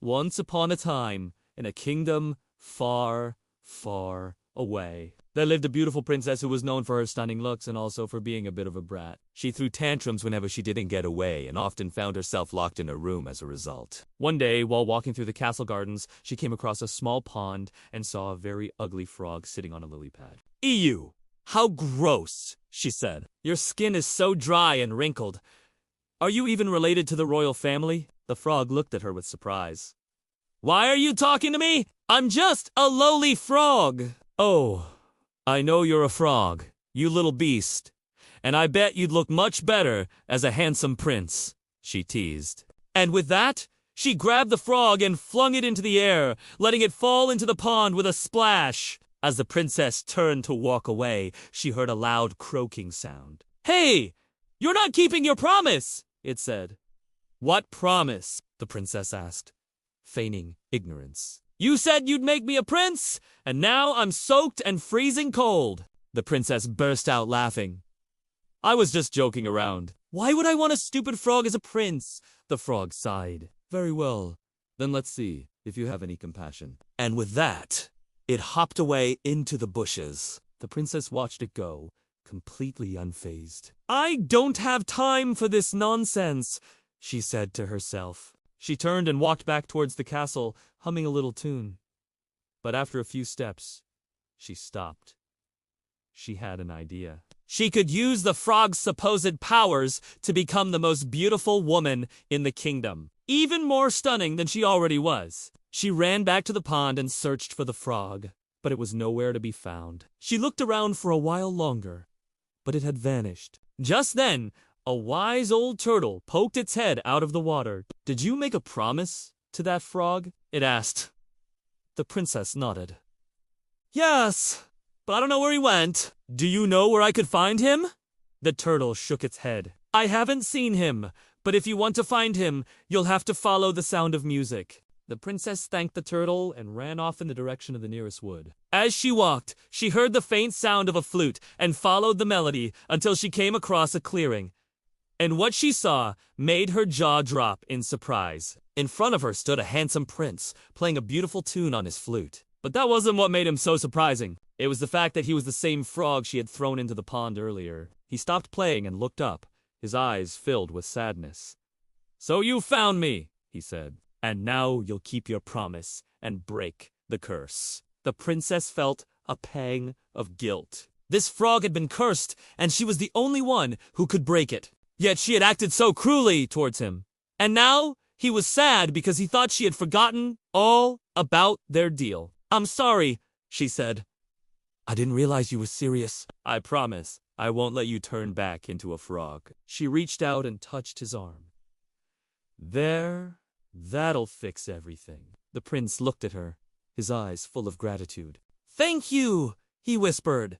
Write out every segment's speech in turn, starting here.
Once upon a time, in a kingdom far, far away, there lived a beautiful princess who was known for her stunning looks and also for being a bit of a brat. She threw tantrums whenever she didn't get away and often found herself locked in a room as a result. One day, while walking through the castle gardens, she came across a small pond and saw a very ugly frog sitting on a lily pad. "Ew! How gross," she said. "Your skin is so dry and wrinkled. Are you even related to the royal family?" The frog looked at her with surprise. "Why are you talking to me? I'm just a lowly frog." "Oh, I know you're a frog, you little beast, and I bet you'd look much better as a handsome prince," she teased. And with that, she grabbed the frog and flung it into the air, letting it fall into the pond with a splash. As the princess turned to walk away, she heard a loud croaking sound. "Hey, you're not keeping your promise," it said. "What promise?" the princess asked, feigning ignorance. "You said you'd make me a prince, and now I'm soaked and freezing cold." The princess burst out laughing. "I was just joking around. Why would I want a stupid frog as a prince?" The frog sighed. "Very well, then let's see if you have any compassion." And with that, it hopped away into the bushes. The princess watched it go, completely unfazed. "I don't have time for this nonsense," she said to herself. She turned and walked back towards the castle, humming a little tune. But after a few steps, she stopped. She had an idea. She could use the frog's supposed powers to become the most beautiful woman in the kingdom, even more stunning than she already was. She ran back to the pond and searched for the frog, but it was nowhere to be found. She looked around for a while longer, but it had vanished. Just then, a wise old turtle poked its head out of the water. "Did you make a promise to that frog?" it asked. The princess nodded. "Yes, but I don't know where he went." "Do you know where I could find him?" The turtle shook its head. "I haven't seen him, but if you want to find him, you'll have to follow the sound of music." The princess thanked the turtle and ran off in the direction of the nearest wood. As she walked, she heard the faint sound of a flute and followed the melody until she came across a clearing. And what she saw made her jaw drop in surprise. In front of her stood a handsome prince, playing a beautiful tune on his flute. But that wasn't what made him so surprising. It was the fact that he was the same frog she had thrown into the pond earlier. He stopped playing and looked up, his eyes filled with sadness. "So you found me," he said, "and now you'll keep your promise and break the curse." The princess felt a pang of guilt. This frog had been cursed, and she was the only one who could break it. Yet she had acted so cruelly towards him. And now he was sad because he thought she had forgotten all about their deal. "I'm sorry," she said. "I didn't realize you were serious." "I promise I won't let you turn back into a frog." She reached out and touched his arm. "There, that'll fix everything." The prince looked at her, his eyes full of gratitude. "Thank you," he whispered.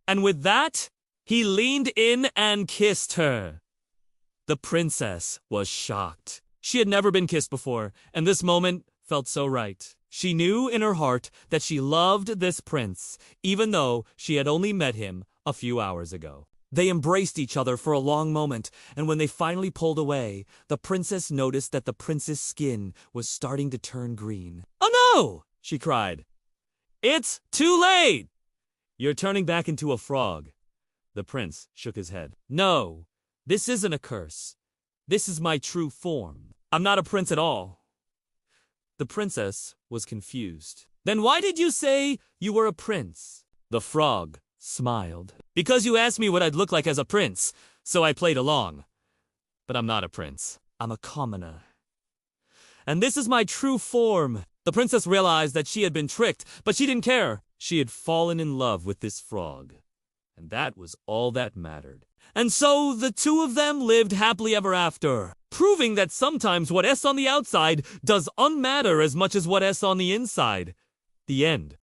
And with that, he leaned in and kissed her. The princess was shocked. She had never been kissed before, and this moment felt so right. She knew in her heart that she loved this prince, even though she had only met him a few hours ago. They embraced each other for a long moment, and when they finally pulled away, the princess noticed that the prince's skin was starting to turn green. "Oh no!" she cried. "It's too late! You're turning back into a frog." The prince shook his head. "No. This isn't a curse. This is my true form. I'm not a prince at all." The princess was confused. "Then why did you say you were a prince?" The frog smiled. "Because you asked me what I'd look like as a prince, so I played along. But I'm not a prince. I'm a commoner. And this is my true form." The princess realized that she had been tricked, but she didn't care. She had fallen in love with this frog, and that was all that mattered. And so the two of them lived happily ever after, proving that sometimes what is on the outside does unmatter as much as what is on the inside. The end.